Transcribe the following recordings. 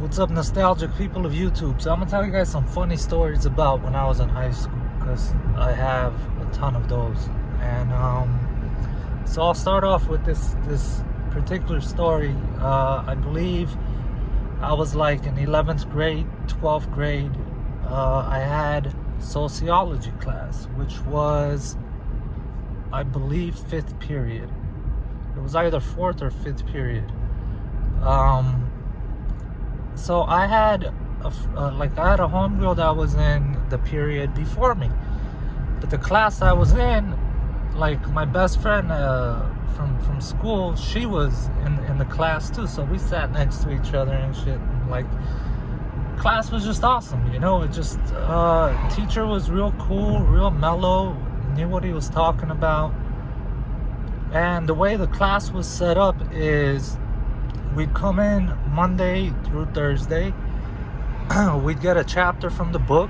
What's up, nostalgic people of YouTube? So I'm gonna tell you guys some funny stories about when I was in high school, because I have a ton of those. And so I'll start off with this particular story. I believe I was like in 11th grade, 12th grade. I had sociology class, which was, I believe, 5th period. It was either 4th or 5th period. So I had a homegirl that was in the period before me, but the class I was in, like my best friend from school, she was in the class too. So we sat next to each other and shit. And like, class was just awesome, you know. It just teacher was real cool, real mellow, knew what he was talking about. And the way the class was set up is, we'd come in Monday through Thursday. We'd get a chapter from the book,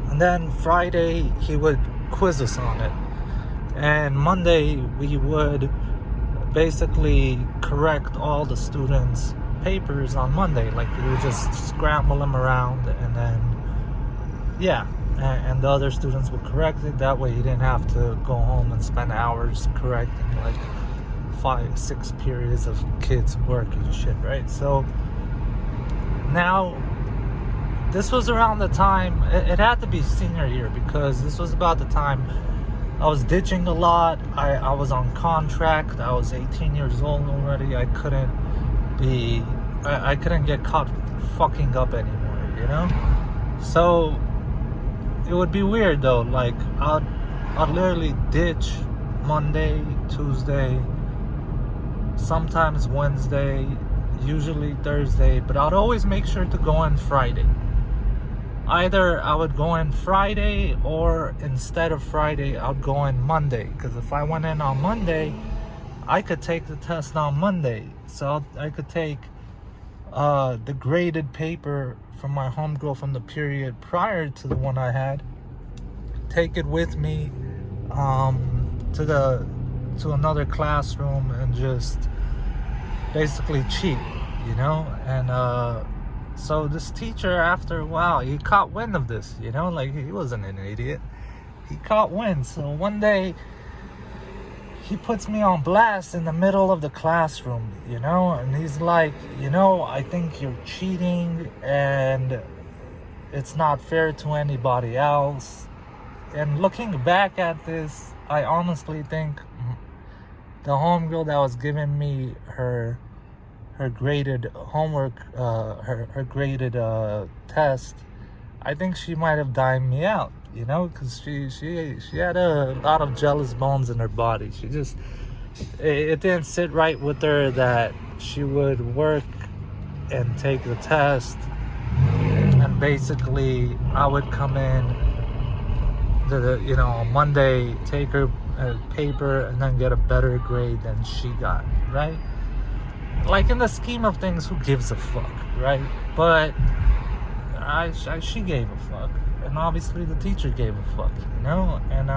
and then Friday he would quiz us on it. And Monday we would basically correct all the students' papers on Monday. Like, we would just scramble them around, and then and the other students would correct it. That way you didn't have to go home and spend hours correcting like 5-6 periods of kids work and shit, right? So now, this was around the time, it had to be senior year, because this was about the time I was ditching a lot. I was on contract. I was 18 years old already. I couldn't get caught fucking up anymore, you know? So it would be weird though. Like, I'd literally ditch Monday, Tuesday, sometimes Wednesday, usually Thursday, but I'd always make sure to go in Friday. Either I would go in Friday, or instead of Friday, I'd go in Monday. Because if I went in on Monday, I could take the test on Monday. So I could take the graded paper from my homegirl from the period prior to the one I had, take it with me to another classroom, and just basically cheat, you know. And so this teacher, after a while, he caught wind of this, you know. Like, he wasn't an idiot, he caught wind. So one day he puts me on blast in the middle of the classroom, you know, and he's like, you know, I think you're cheating, and it's not fair to anybody else. And looking back at this, I honestly think the homegirl that was giving me her graded homework, her graded test, I think she might have dimed me out, you know, because she had a lot of jealous bones in her body. She just, it didn't sit right with her that she would work and take the test, and basically I would come in on Monday, take her paper, and then get a better grade than she got, right? Like, in the scheme of things, who gives a fuck, right? But she gave a fuck, and obviously the teacher gave a fuck, you know. And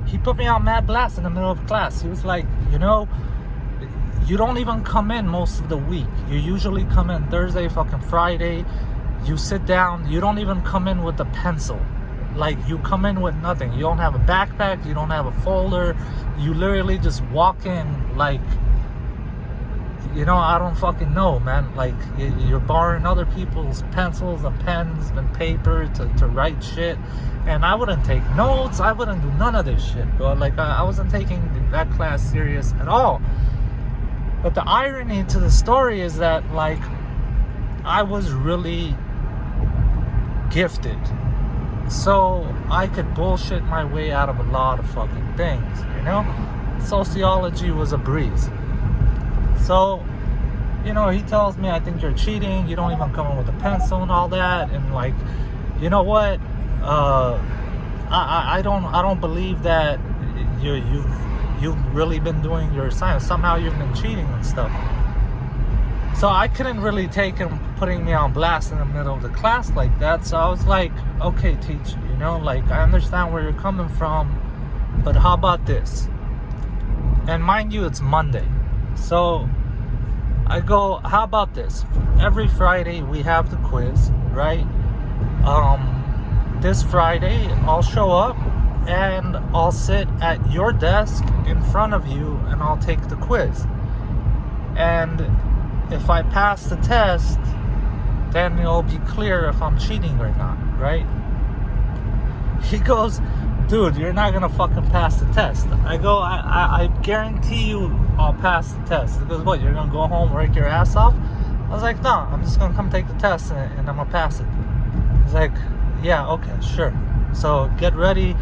he put me on mad blast in the middle of class. He was like, you know, you don't even come in most of the week. You usually come in Thursday, fucking Friday. You sit down. You don't even come in with a pencil. Like, you come in with nothing. You don't have a backpack. You don't have a folder. You literally just walk in like, you know, I don't fucking know, man. Like, you're borrowing other people's pencils and pens and paper to write shit. And I wouldn't take notes. I wouldn't do none of this shit, bro. Like, I wasn't taking that class serious at all. But the irony to the story is that, like, I was really gifted. So I could bullshit my way out of a lot of fucking things, you know? Sociology was a breeze. So, you know, he tells me, I think you're cheating. You don't even come in with a pencil and all that. And like, you know what? I don't believe that you've really been doing your assignment. Somehow you've been cheating and stuff. So I couldn't really take him putting me on blast in the middle of the class like that. So I was like, okay, teacher, you know, like, I understand where you're coming from, but how about this? And mind you, it's Monday. So I go, how about this? Every Friday we have the quiz, right? This Friday I'll show up and I'll sit at your desk in front of you and I'll take the quiz. And if I pass the test, then it'll be clear if I'm cheating or not, right? He goes, dude, you're not gonna fucking pass the test. I go, I guarantee you I'll pass the test. He goes, what, you're gonna go home, work your ass off? I was like, no, I'm just gonna come take the test and I'm gonna pass it. He's like, yeah, okay, sure. So get ready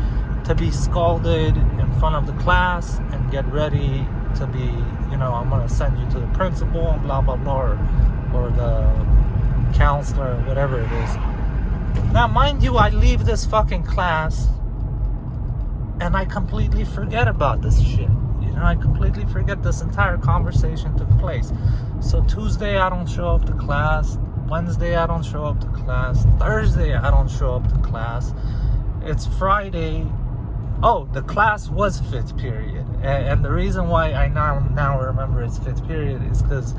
to be scolded in front of the class and get ready to be, I'm gonna send you to the principal and blah, blah, blah, or the counselor, or whatever it is. Now, mind you, I leave this fucking class and I completely forget about this shit. I completely forget this entire conversation took place. So Tuesday, I don't show up to class. Wednesday, I don't show up to class. Thursday, I don't show up to class. It's Friday. Oh, the class was 5th period. And the reason why I now remember it's 5th period is because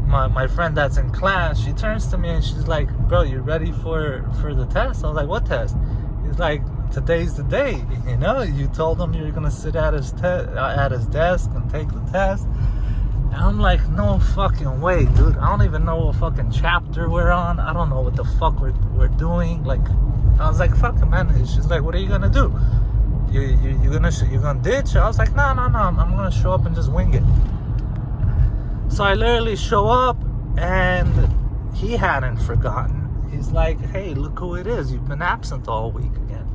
my friend that's in class, she turns to me and she's like, bro, you ready for the test? I was like, what test? He's like, today's the day. You told him you're gonna sit at his desk and take the test. And I'm like, no fucking way, dude. I don't even know what fucking chapter we're on. I don't know what the fuck we're doing. Like, I was like, fuck it, man. She's like, what are you gonna do? You gonna ditch? I was like, no. I'm gonna show up and just wing it. So I literally show up and he hadn't forgotten. He's like, hey, look who it is. You've been absent all week again.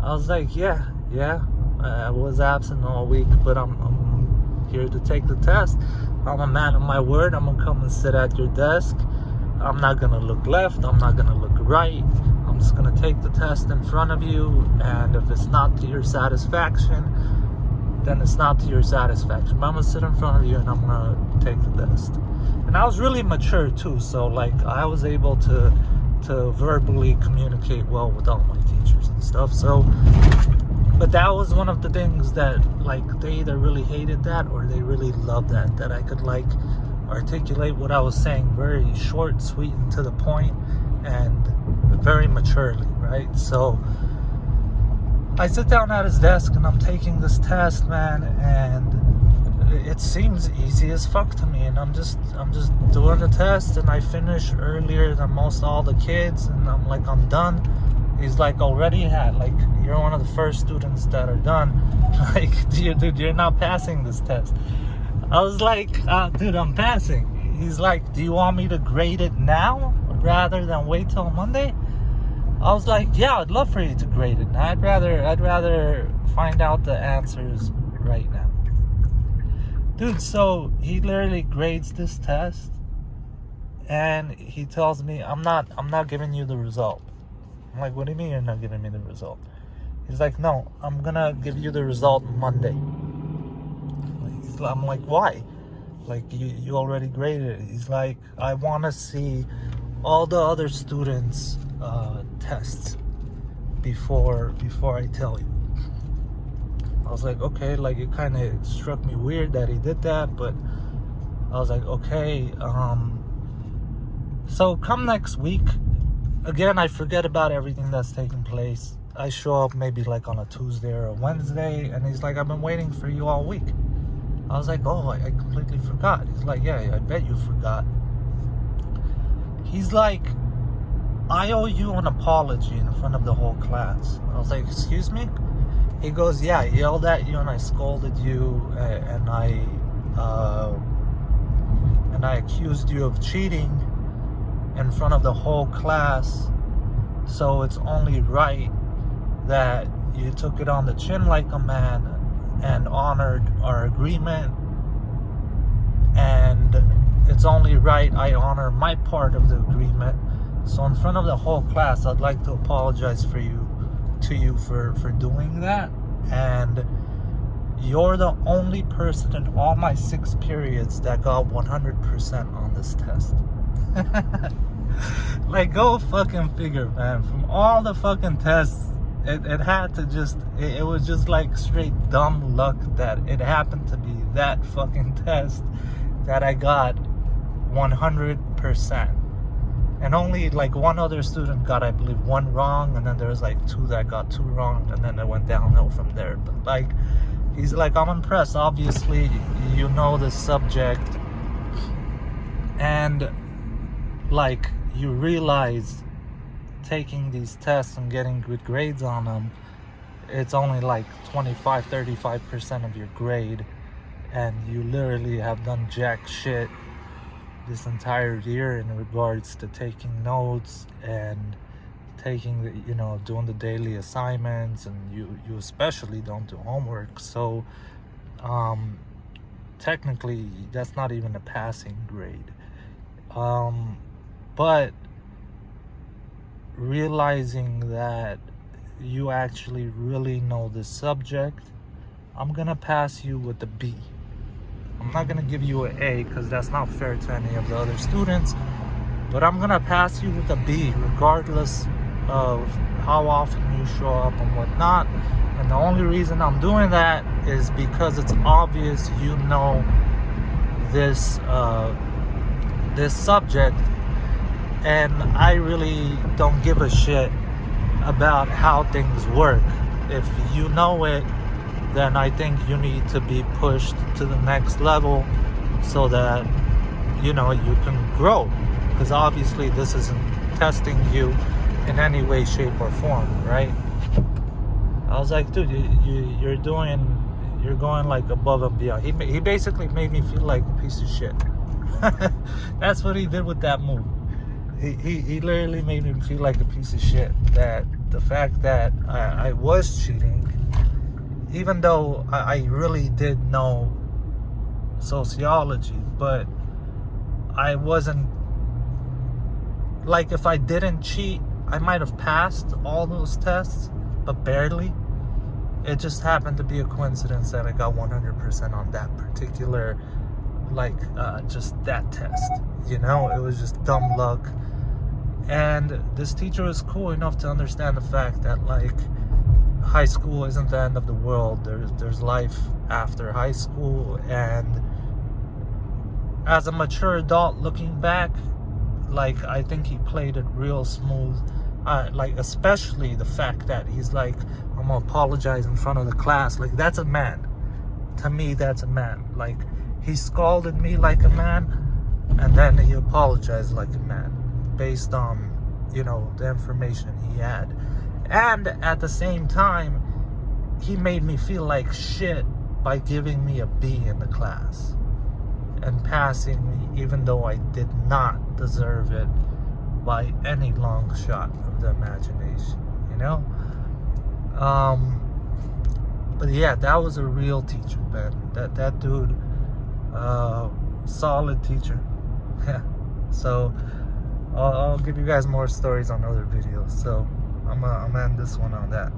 I was like, yeah, I was absent all week, but I'm here to take the test. I'm a man of my word. I'm gonna come and sit at your desk. I'm not gonna look left. I'm not gonna look right. I'm just gonna take the test in front of you, and if it's not to your satisfaction, then it's not to your satisfaction. But I'm gonna sit in front of you and I'm gonna take the test. And I was really mature too, so like I was able to verbally communicate well with all my teachers and stuff. So, but that was one of the things that like they either really hated that or they really loved that I could like articulate what I was saying very short, sweet, and to the point, and very maturely, right? So I sit down at his desk and I'm taking this test, man, and it seems easy as fuck to me, and I'm just doing the test, and I finish earlier than most all the kids, and I'm like, I'm done. He's like, already had, like, you're one of the first students that are done. Like, dude, you're not passing this test. I was like, dude, I'm passing. He's like, do you want me to grade it now rather than wait till Monday? I was like, yeah, I'd love for you to grade it now. I'd rather find out the answers right now. Dude, so he literally grades this test and he tells me, I'm not giving you the result. I'm like, what do you mean you're not giving me the result? He's like, no, I'm gonna give you the result Monday. I'm like, why? Like, you already graded it. He's like, I want to see all the other students' tests before I tell you. I was like, okay, like it kind of struck me weird that he did that, but I was like, okay. So come next week, again, I forget about everything that's taking place. I show up maybe like on a Tuesday or a Wednesday, and he's like, I've been waiting for you all week. I was like, oh, I completely forgot. He's like, yeah, I bet you forgot. He's like, I owe you an apology in front of the whole class. I was like, excuse me? He goes, yeah, I yelled at you and I scolded you and I accused you of cheating in front of the whole class. So it's only right that you took it on the chin like a man and honored our agreement, and it's only right I honor my part of the agreement. So in front of the whole class, I'd like to apologize to you for doing that, and you're the only person in all my 6 periods that got 100% on this test. Like, go fucking figure, man. From all the fucking tests, it had to just, it was just like straight dumb luck that it happened to be that fucking test that I got 100%. And only like one other student got, I believe, one wrong, and then there was like two that got two wrong, and then it went downhill from there. But like, he's like, I'm impressed. Obviously, you know the subject, and like, you realize taking these tests and getting good grades on them, it's only like 25-35% of your grade, and you literally have done jack shit this entire year in regards to taking notes and taking the, doing the daily assignments, and you especially don't do homework. So technically that's not even a passing grade. But realizing that you actually really know the subject, I'm gonna pass you with a B. I'm not gonna give you an A because that's not fair to any of the other students, but I'm gonna pass you with a B regardless of how often you show up and whatnot. And the only reason I'm doing that is because it's obvious you know this this subject, and I really don't give a shit about how things work. If you know it, then I think you need to be pushed to the next level so that you can grow, because obviously this isn't testing you in any way, shape, or form, right? I was like, dude, you're going like above and beyond. He basically made me feel like a piece of shit. That's what he did with that move. He literally made me feel like a piece of shit. That the fact that I was cheating, even though I really did know sociology, but I wasn't, like, if I didn't cheat, I might have passed all those tests, but barely. It just happened to be a coincidence that I got 100% on that particular, just that test. It was just dumb luck. And this teacher was cool enough to understand the fact that, like, high school isn't the end of the world. There's life after high school. And as a mature adult looking back, like, I think he played it real smooth. Especially the fact that he's like, I'm gonna apologize in front of the class. Like, that's a man. To me, that's a man. Like, he scalded me like a man, and then he apologized like a man based on, the information he had. And at the same time, he made me feel like shit by giving me a B in the class and passing me, even though I did not deserve it by any long shot of the imagination, But yeah, that was a real teacher, man. That dude, solid teacher. Yeah. So I'll give you guys more stories on other videos. So I'm gonna end this one on that.